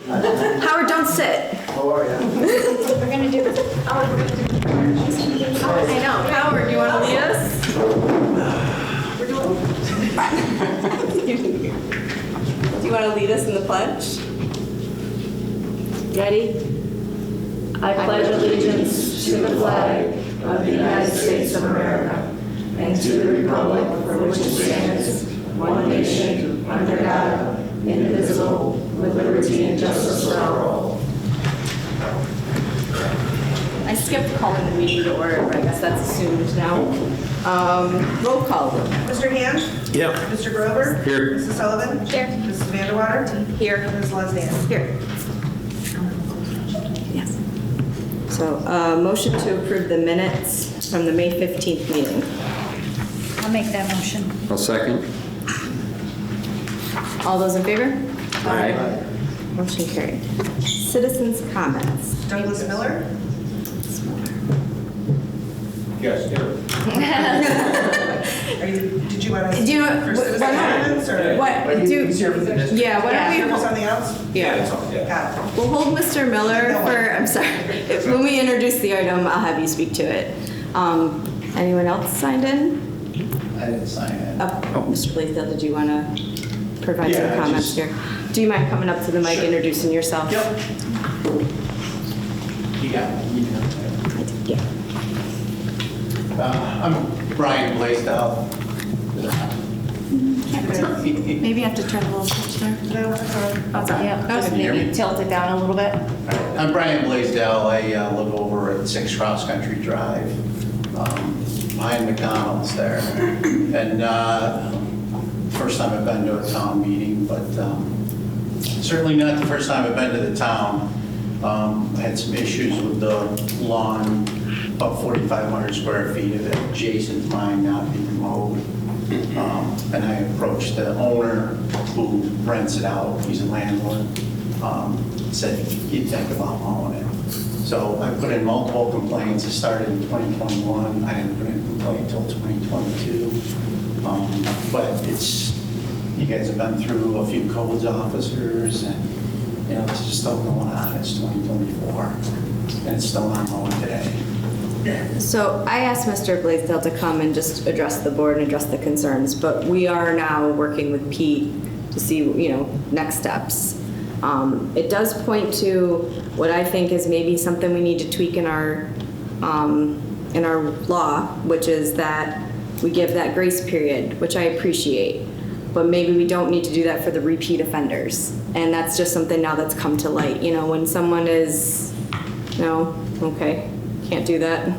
Howard, don't sit. How are you? We're gonna do this. I know. Howard, you want to lead us? Do you want to lead us in the pledge? Ready? I pledge allegiance to the flag of the United States of America and to the republic for which it stands, one nation, under God, indivisible, with liberty and justice for all. I skipped calling the meeting to order, but I guess that's assumed now. Roll call. Mr. Hand? Yeah. Mr. Grover? Here. Mrs. Sullivan? Here. Mrs. Vanderwater? Here. Ms. Lesniak? Here. Yes. So, motion to approve the minutes from the May 15th meeting. I'll make that motion. I'll second. All those in favor? Aye. Motion carried. Citizens' comments. Douglas Miller? Yes, here. Did you want to? Do you know, for citizen why comments, or? not? What, do, yeah, why Here don't for we, something else? yeah. Got it. We'll hold Mr. Miller for, I'm sorry, when we introduce the item, I'll have you speak to it. Anyone else signed in? I didn't sign it. Oh, Mr. Blaisdell, did you want to provide Yeah, some I comments just- here? Do you mind coming up to the mic, Sure. introducing yourself? Yep. You got me. Yeah. I'm Brian Blaisdell. Maybe you have to turn a little closer. No, that's all right. Oh, sorry. Yeah, just Can you hear maybe me? tilt it down a little bit. I'm Brian Blaisdell. I live over at 6 Cross Country Drive, behind McDonald's there. And first time I've been to a town meeting, but certainly not the first time I've been to the town. I had some issues with the lawn, about 4,500 square feet of it adjacent to mine not being mowed. And I approached the owner who rents it out, he's a landlord, said he'd think about mowing it. So I put in multiple complaints. It started in 2021. I didn't put in a complaint until 2022. But it's, you guys have been through a few codes officers and, you know, this is still going on. It's 2024 and it's still not mowing today. So I asked Mr. Blaisdell to come and just address the board and address the concerns, but we are now working with Pete to see, you know, next steps. It does point to what I think is maybe something we need to tweak in our law, which is that we give that grace period, which I appreciate, but maybe we don't need to do that for the repeat offenders. And that's just something now that's come to light. You know, when someone is, no, okay, can't do that.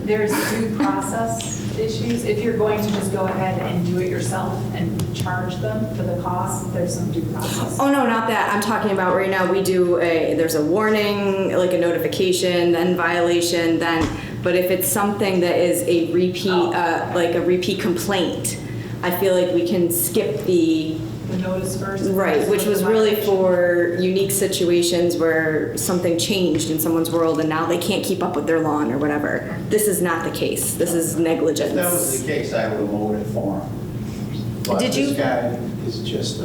There's due process issues. If you're going to just go ahead and do it yourself and charge them for the cost, there's some due process. Oh, no, not that. I'm talking about right now, we do there's a warning, like a notification, then violation, then, but if it's something that is a repeat, like a repeat complaint, I feel like we can skip the, The notice first. right, which was really for unique situations where something changed in someone's world and now they can't keep up with their lawn or whatever. This is not the case. This is negligence. If that was the case, I would have mowed it for him. But Did you- this guy is just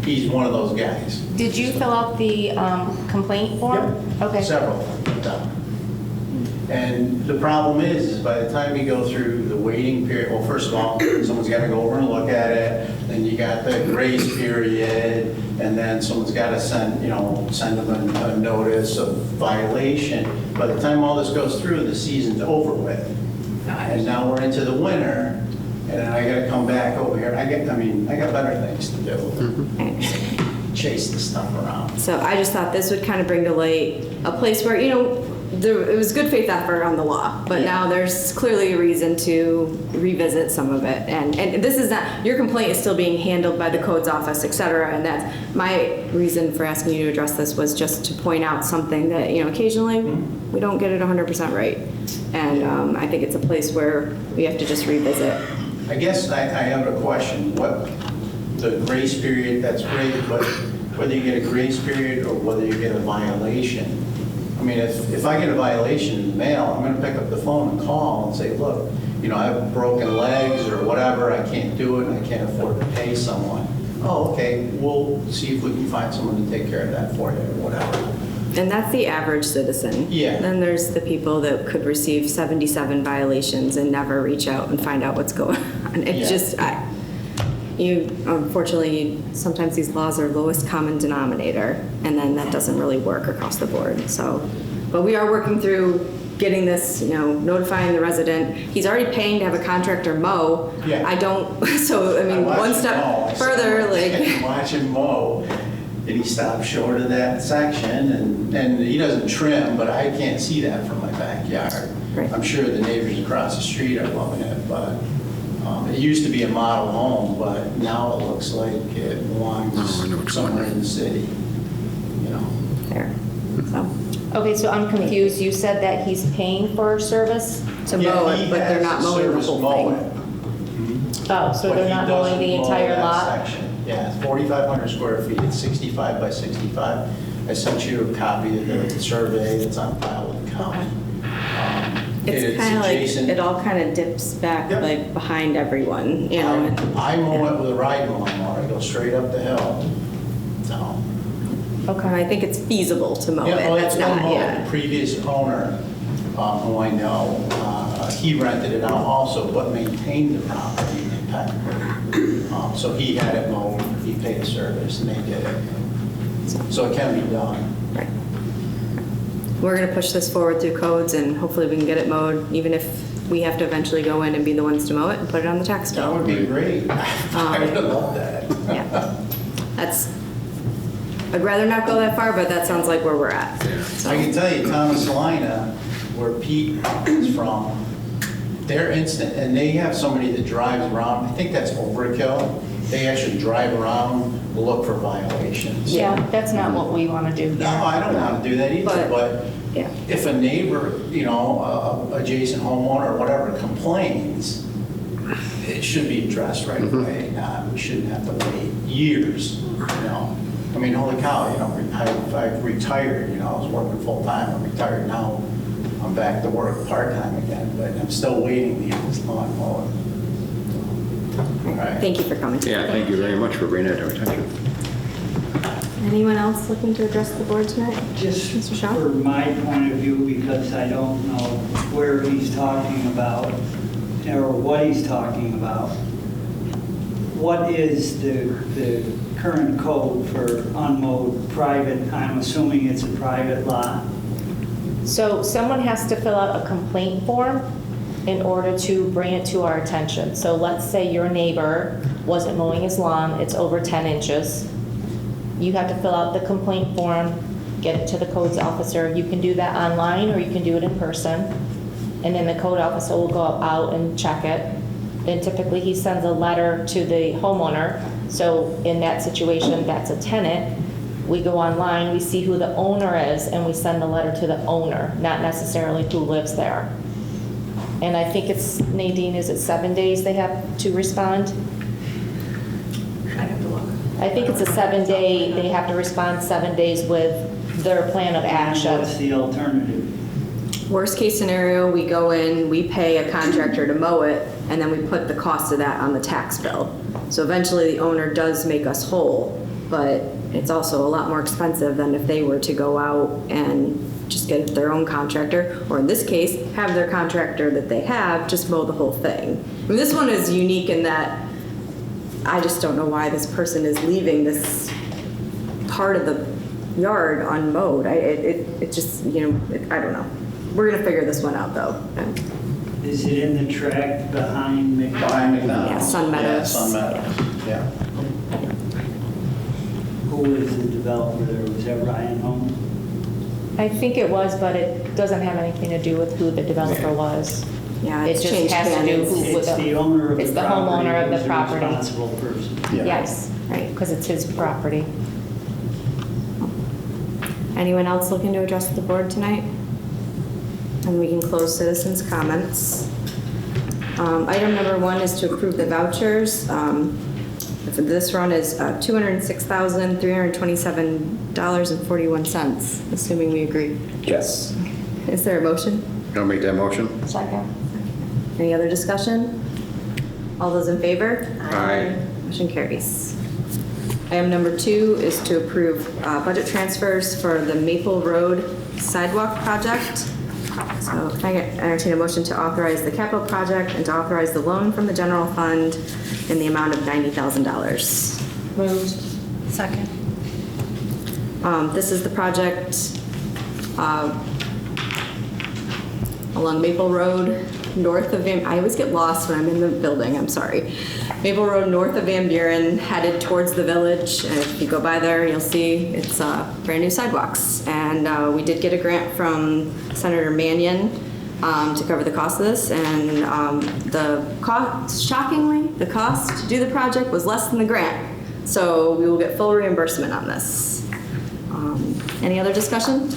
he's one of those guys. Did you fill out the complaint form? Okay. Several of them. And the problem is by the time you go through the waiting period, well, first of all, someone's got to go over and look at it, then you got the grace period, and then someone's got to send them a notice of violation. By the time all this goes through, the season's over with. And now we're into the winter, and then I got to come back over here. I got better things to do. Chase the stuff around. So I just thought this would kind of bring to light a place where, you know, it was good faith effort on the law, but now there's clearly a reason to revisit some of it. And this is not, your complaint is still being handled by the codes office, et cetera. And that's my reason for asking you to address this was just to point out something that, you know, occasionally we don't get it 100% right. And I think it's a place where we have to just revisit. I guess I have a question. What, the grace period, that's great, but whether you get a grace period or whether you get a violation, I mean, if I get a violation in the mail, I'm going to pick up the phone and call and say, look, you know, I have broken legs or whatever, I can't do it and I can't afford to pay someone. Oh, okay, we'll see if we can find someone to take care of that for you or whatever. And that's the average citizen. Yeah. Then there's the people that could receive 77 violations and never reach out and find out what's going on. It's Yeah. just, unfortunately, sometimes these laws are lowest common denominator, and then that doesn't really work across the board, so. But we are working through getting this, notifying the resident. He's already paying to have a contractor mow. Yeah. I don't, so, I mean, watched one him mow. I step saw further, him like. Watch him mow, and he stopped short of that section, and he doesn't trim, but I can't see that from my backyard. Right. I'm sure the neighbors across the street are loving it, but it used to be a model home, but now it looks like it belongs somewhere in the city, There, so. Okay, so I'm confused. You said that he's paying for service? To mow it, but they're not mowing the whole thing. Oh, so they're not mowing the entire lot? Yeah, it's 4,500 square feet, it's 65 by 65. I sent you a copy of the survey that's on file with the county. It's kind of like, adjacent- it all kind of dips back, Yep. like, behind everyone, and- I mow it with a riding lawnmower, I go straight up the hill. So, Okay, I think it's feasible to mow yeah, it, well, that's it's been not, mowed. yeah. The previous owner, who I know, he rented it out also, but maintained the property impeccably. So he had it mowed, he paid a service, and they did it. So it can be done. Right. We're gonna push this forward through codes, and hopefully we can get it mowed, even if we have to eventually go in and be the ones to mow it and put it on the tax That bill. would be great. I would love that. Yeah, that's, I'd rather not go that far, but that sounds like where we're at. I can tell you, Thomas Salina, where Pete is from, they're instant, and they have somebody that drives around, I think that's overkill. They actually drive around, look for violations. Yeah, that's not what we want to do No, here. I don't want to do that either, but Yeah. if a neighbor, adjacent homeowner or whatever complains, it should be addressed right away. We shouldn't have to wait years, I mean, holy cow, I've retired, I was working full-time, I'm retired now. I'm back to work part-time again, but I'm still waiting to get this lawn mowed. All right. Thank you for coming. Yeah, thank you very much for bringing that to our attention. Anyone else looking to address the board tonight? Just Mr. Shaw? for my point of view, because I don't know where he's talking about or what he's talking about, what is the current code for unmowed private? I'm assuming it's a private lot. So someone has to fill out a complaint form in order to bring it to our attention. So let's say your neighbor wasn't mowing his lawn, it's over 10 inches. You have to fill out the complaint form, get it to the codes officer. You can do that online or you can do it in person. And then the code officer will go out and check it. Then typically he sends a letter to the homeowner. So in that situation, that's a tenant. We go online, we see who the owner is, and we send the letter to the owner, not necessarily who lives there. And I think it's, Nadine, is it 7 days they have to respond? I have to look. I think it's a 7-day, they have to respond 7 days with their plan of action. What's the alternative? Worst case scenario, we go in, we pay a contractor to mow it, and then we put the cost of that on the tax bill. So eventually the owner does make us whole, but it's also a lot more expensive than if they were to go out and just get their own contractor, or in this case, have their contractor that they have just mow the whole thing. I mean, this one is unique in that I just don't know why this person is leaving this part of the yard unmowed. It just, I don't know. We're gonna figure this one out though. Is it in the tract behind McDonald's? Behind McDonald's. Yeah, Sun Meadows. Yeah, Sun Meadows, yeah. Who is the developer there? Was that Ryan Holmes? I think it was, but it doesn't have anything to do with who the developer was. Yeah, It it's just changed has to do hands. who with It's the owner of the property. It's the homeowner of who's the property. responsible person. Yeah. Yes, right, because it's his property. Anyone else looking to address the board tonight? And we can close citizens' comments. Item number 1 is to approve the vouchers. For this run is $206,327.41, assuming we agree. Yes. Is there a motion? I'll make that motion. Second. Any other discussion? All those in favor? Aye. Motion carries. Item number 2 is to approve budget transfers for the Maple Road sidewalk project. So can I entertain a motion to authorize the capital project and to authorize the loan from the general fund in the amount of $90,000? Moved. Second. This is the project along Maple Road, north of I always get lost when I'm in the building, I'm sorry. Maple Road, north of Van Buren, headed towards the village. And if you go by there, you'll see it's brand new sidewalks. And we did get a grant from Senator Mannion to cover the cost of this. And shockingly, the cost to do the project was less than the grant. So we will get full reimbursement on this. Any other discussion?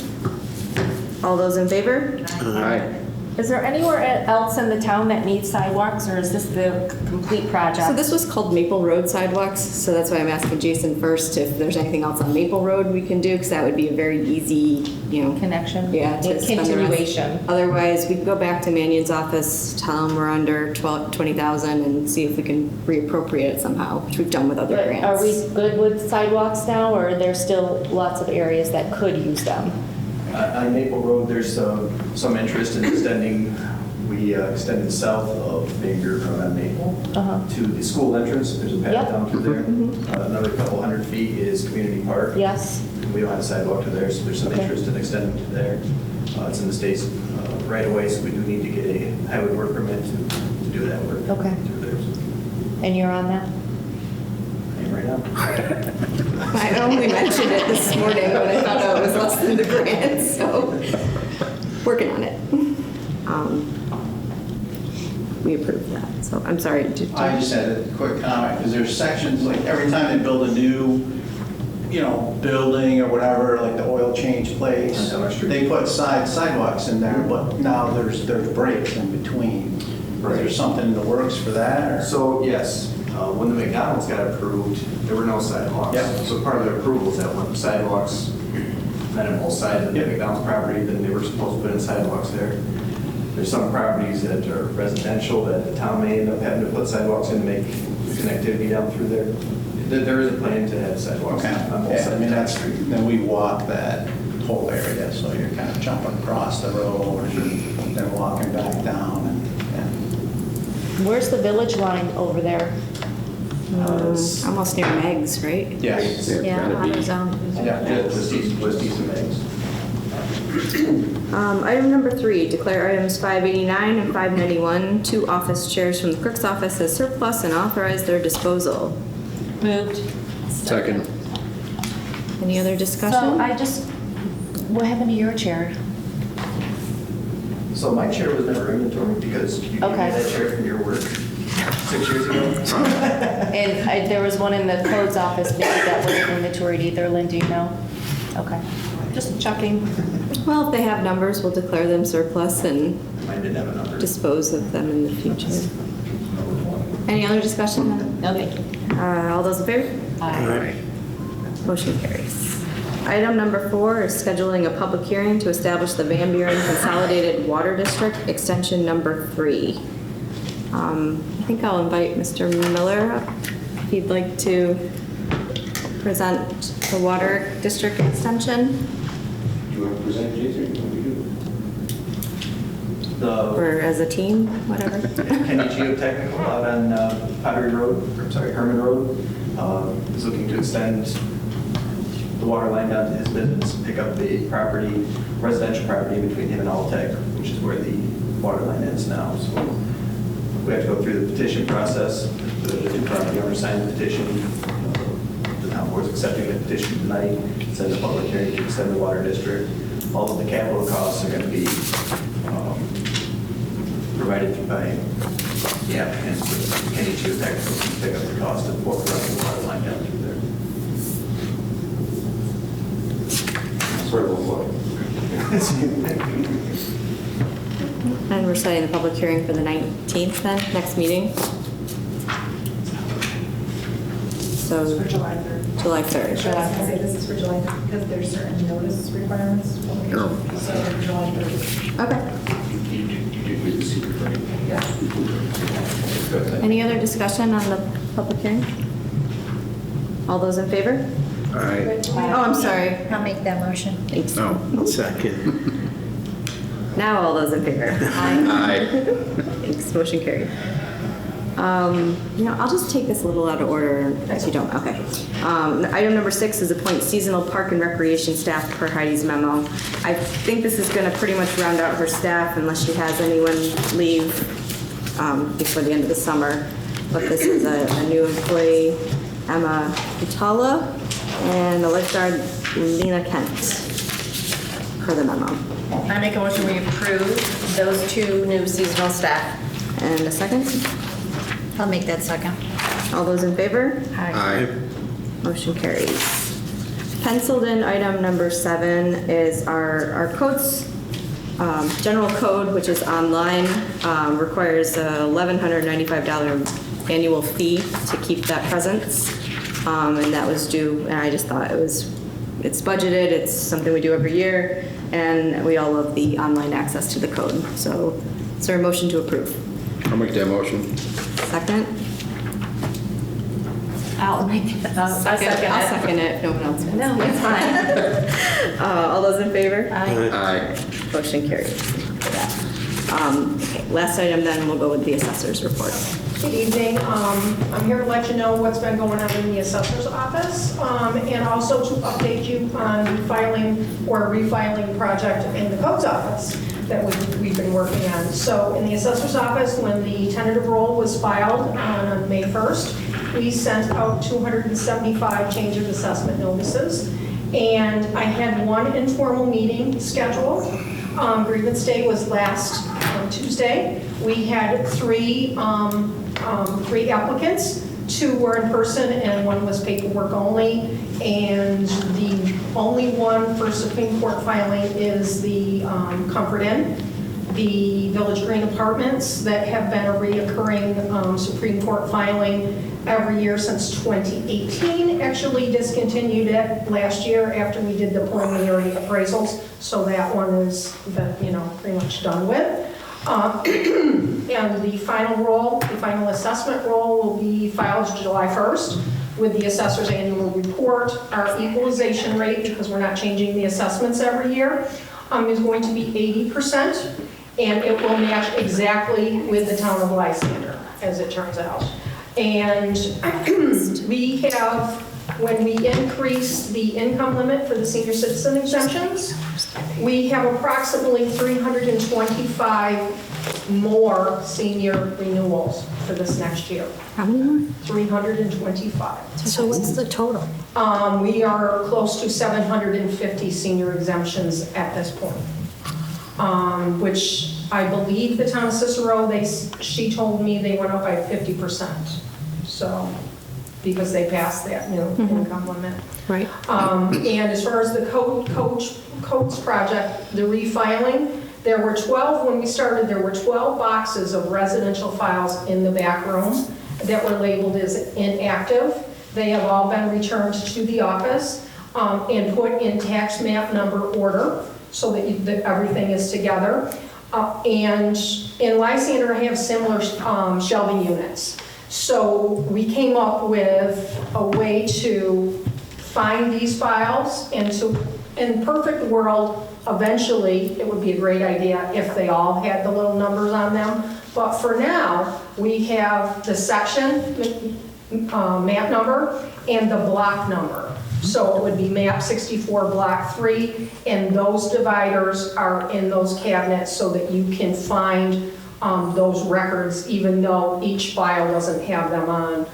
All those in favor? Aye. Is there anywhere else in the town that needs sidewalks, or is this the complete project? So this was called Maple Road sidewalks, so that's why I'm asking Jason first if there's anything else on Maple Road we can do, because that would be a very easy, Connection? yeah, to spend the rest. Continuation. Otherwise, we can go back to Mannion's office, tell them we're under 20,000 and see if we can reappropriate it somehow, which we've done with other But grants. are we good with sidewalks now, or are there still lots of areas that could use them? On Maple Road, there's some interest in extending, we extended south of Van Buren on Maple to the school entrance. There's a Yep. path down through there. Another couple hundred feet is Community Park. Yes? We don't have a sidewalk to there, so there's some Okay. interest in extending to there. It's in the state's right away, so we do need to get a highway work permit to do that work. Okay. Through there. And you're on that? And right now. I only mentioned it this morning, but I found out it was less than the grant, so working on it. We approved that, so I'm sorry. I just had a quick comment, because there's sections, like every time they build a new, building or whatever, like the oil change place, On our street. they put sidewalks in there, but now there's breaks in between. Is there Right. something in the works for that, or? So, yes, when the McDonald's got approved, there were no sidewalks. Yeah. So part of the approval is that when sidewalks, met on both sides of the Yeah. McDonald's property, then they were supposed to put in sidewalks there. There's some properties that are residential that the town may end up having to put sidewalks in to make the connectivity down through there. There is a plan to have sidewalks Okay, on both yeah, sides I mean, of that that's, street. then we walk that whole area, so you're kind of jumping across the road and then walking back down and. Where's the village line over there? Almost near Meg's, right? Yes. Yeah, gotta be. AutoZone. Yeah, just east of Meg's. Item number 3, declare items 589 and 591, 2 office chairs from the clerk's office as surplus and authorize their disposal. Moved. Second. Any other discussion? What happened to your chair? So my chair was never inventoried because you gave me Okay. that chair from your work 6 years ago. And there was one in the codes office, maybe that wasn't inventoried either, Lynn, do you know? Okay, just checking. Well, if they have numbers, we'll declare them surplus and Mine didn't have a number. dispose of them in the future. Any other discussion? No, thank you. All those in favor? Aye. Motion carries. Item number 4 is scheduling a public hearing to establish the Van Buren Consolidated Water District, extension number 3. I think I'll invite Mr. Miller up if he'd like to present the water district extension, Do you want to present, Jason, or do you want me to do it? or as a team, whatever. Kenny Geotechnical out on Herman Road, is looking to extend the water line down to his business, pick up the property, residential property in between him and Altech, which is where the water line is now. So we have to go through the petition process. The two property owners signed the petition. The town board's accepting the petition tonight. Send a public hearing to extend the water district. All of the capital costs are going to be provided by the applicants with Kenny Geotechnical to pick up the cost of running the water line down through there. Sort of a And we're setting the public hearing for the 19th then, next meeting. So For July 3rd. July 3rd. I was gonna say this is for July 3rd because there's certain notice requirements. So for July 3rd. Okay. Yeah. Any other discussion on the public hearing? All those in favor? Aye. Oh, I'm sorry. I'll make that motion. Thanks. No. Second. Now all those in favor? Aye. Thanks, motion carried. I'll just take this a little out of order if you don't, okay. Item number 6 is appoint seasonal park and recreation staff per Heidi's memo. I think this is gonna pretty much round out her staff unless she has anyone leave before the end of the summer. But this is a new employee, Emma Utala, and the lifeguard, Lena Kent, per the memo. I make a motion we approve those 2 new seasonal staff. And a second? I'll make that second. All those in favor? Aye. Motion carries. Penciled in item number 7 is our codes. General code, which is online, requires a $1,195 annual fee to keep that presence. And that was due, and I just thought it's budgeted, it's something we do every year, and we all love the online access to the code. So is there a motion to approve? I'll make that motion. Second? I'll make that. I'll second it if no one else wants. No, it's fine. All those in favor? Aye. Motion carries. Okay, last item then, we'll go with the assessor's report. Good evening. I'm here to let you know what's been going on in the assessor's office, and also to update you on the filing or refiling project in the codes office that we've been working on. So in the assessor's office, when the tentative roll was filed on May 1st, we sent out 275 change of assessment notices, and I had one informal meeting scheduled. Grievance day was last Tuesday. We had three applicants. 2 were in person and 1 was paperwork only. And the only one for Supreme Court filing is the Comfort Inn, the Village Green Apartments that have been a reoccurring Supreme Court filing every year since 2018. Actually discontinued it last year after we did the preliminary appraisals. So that one is, pretty much done with. And the final roll, the final assessment roll will be filed July 1st with the assessor's annual report. Our equalization rate, because we're not changing the assessments every year, is going to be 80%, and it will match exactly with the town of Lysander, as it turns out. And we have, when we increase the income limit for the senior citizen exemptions, we have approximately 325 more senior renewals for this next year. How many more? 325. So what's the total? We are close to 750 senior exemptions at this point, which I believe the town of Cicero, she told me they went up by 50%. So, because they passed that new income limit. Right. And as far as the codes project, the refiling, there were 12, when we started, there were 12 boxes of residential files in the back room that were labeled as inactive. They have all been returned to the office and put in tax map number order so that everything is together. And in Lysander, I have similar shelving units. So we came up with a way to find these files, and in perfect world, eventually, it would be a great idea if they all had the little numbers on them. But for now, we have the section map number and the block number. So it would be map 64 block 3, and those dividers are in those cabinets so that you can find those records, even though each file doesn't have them on.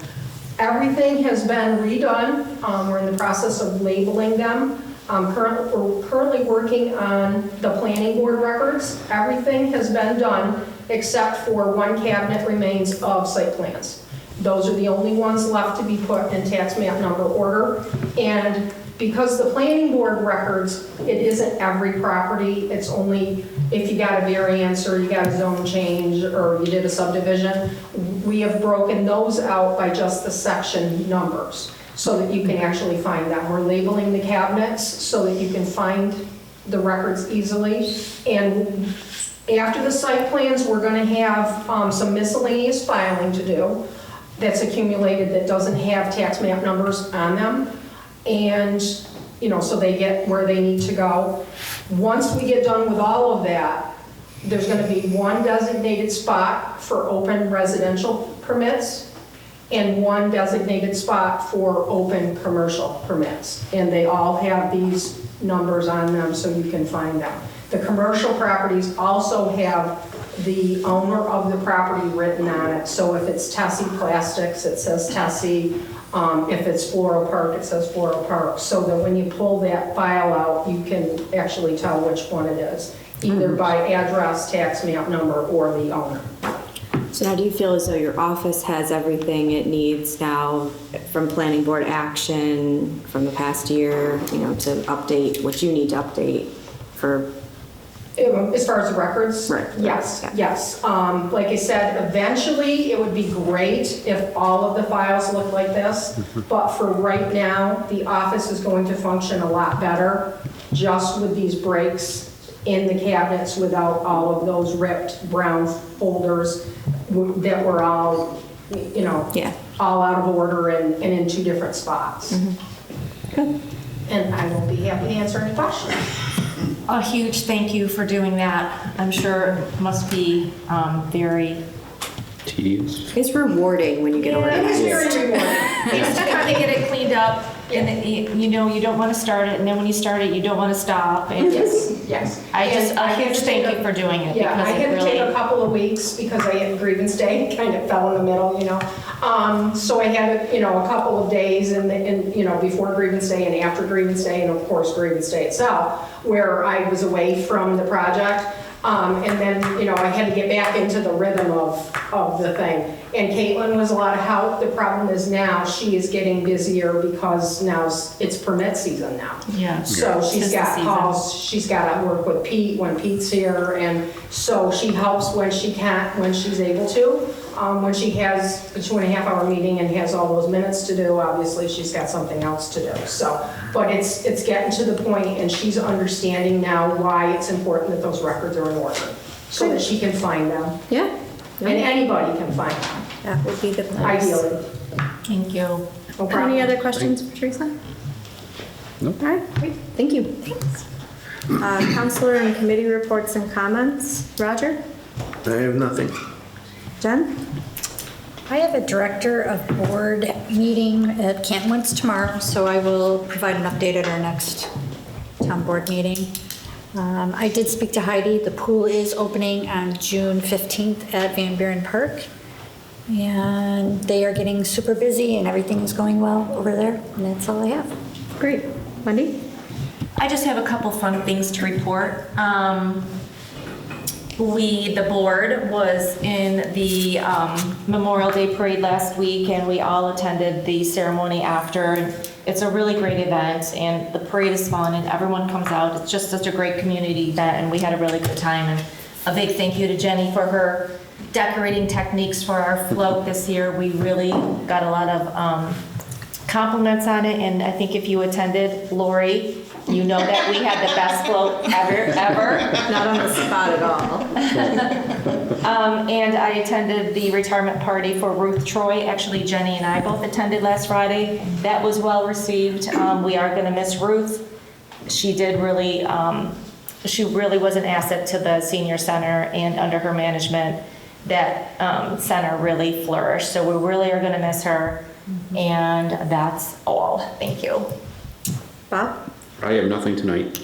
Everything has been redone. We're in the process of labeling them. We're currently working on the planning board records. Everything has been done except for 1 cabinet remains of site plans. Those are the only ones left to be put in tax map number order. And because the planning board records, it isn't every property, it's only if you got a variance or you got a zone change or you did a subdivision, we have broken those out by just the section numbers so that you can actually find them. We're labeling the cabinets so that you can find the records easily. And after the site plans, we're going to have some miscellaneous filing to do. that's accumulated that doesn't have tax map numbers on them. And, so they get where they need to go. Once we get done with all of that, there's going to be one designated spot for open residential permits and one designated spot for open commercial permits. And they all have these numbers on them so you can find them. The commercial properties also have the owner of the property written on it. So if it's Tessie Plastics, it says Tessie. If it's Floral Park, it says Floral Park. So that when you pull that file out, you can actually tell which one it is, either by address, tax map number, or the owner. So now do you feel as though your office has everything it needs now from planning board action from the past year, to update what you need to update for? As far as the records? Right. Yes, Yeah. yes. Like I said, eventually it would be great if all of the files looked like this, but for right now, the office is going to function a lot better just with these breaks in the cabinets without all of those ripped brown folders that were all, all out of order and in two different spots. Good. And I will be happy to answer any questions. A huge thank you for doing that. I'm sure it must be very Tedious. It's rewarding when you get It is organized. very rewarding. Just to kind of get it cleaned up, and you don't want to start it, and then when you start it, you don't want to stop. And Yes, yes. a And huge thank you for doing it, Yeah, I because it had to take a really, couple of weeks because I had grievance day, kind of fell in the middle, So I had, a couple of days before grievance day and after grievance day, and of course grievance day itself, where I was away from the project. And then, I had to get back into the rhythm of the thing. And Caitlin was a lot of help. The problem is now she is getting busier because now it's permit season now. yeah. So she's Tis the got season. calls, she's got to work with Pete when Pete's here, and so she helps when she can, when she's able to. When she has a 2.5-hour meeting and has all those minutes to do, obviously she's got something else to do. So, but it's getting to the point, and she's understanding now why it's important that those records are in order, so that she can find them, Yeah. and anybody can find them, That would be the plan. ideally. Thank you. No problem. Any other questions for Teresa? No. All right, great. Thank you. Thanks. Counselor and committee reports and comments. Roger? I have nothing. Jen? I have a director of board meeting at Cantwoods tomorrow, so I will provide an update at our next town board meeting. I did speak to Heidi. The pool is opening on June 15th at Van Buren Park. And they are getting super busy and everything is going well over there. And that's all I have. Great. Wendy? I just have a couple fun things to report. The board was in the Memorial Day Parade last week, and we all attended the ceremony after. It's a really great event, and the parade is fun, and everyone comes out. It's just such a great community event, and we had a really good time. And a big thank you to Jenny for her decorating techniques for our float this year. We really got a lot of compliments on it, and I think if you attended, Lori, you know that we had the best float ever. Not on the spot at all. And I attended the retirement party for Ruth Troy. Actually, Jenny and I both attended last Friday. That was well received. We are gonna miss Ruth. She really was an asset to the senior center, and under her management, that center really flourished. So we really are gonna miss her. And that's all. Thank you. Bob? I have nothing tonight.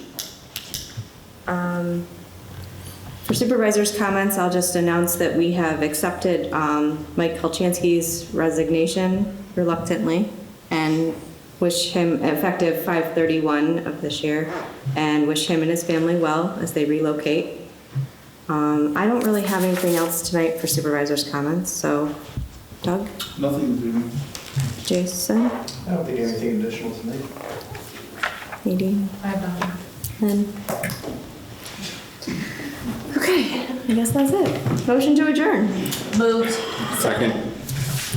For supervisors' comments, I'll just announce that we have accepted Mike Kolchansky's resignation reluctantly, and wish him, effective 5/31 of this year, and wish him and his family well as they relocate. I don't really have anything else tonight for supervisors' comments, so Doug? Nothing Jason? I don't think anything additional tonight. Nadine? I have nothing. Lynn? Okay, I guess that's it. Motion to adjourn. Moved. Second.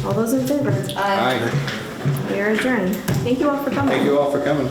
All those in favor? Aye. We are adjourned. Thank you all for coming. Thank you all for coming.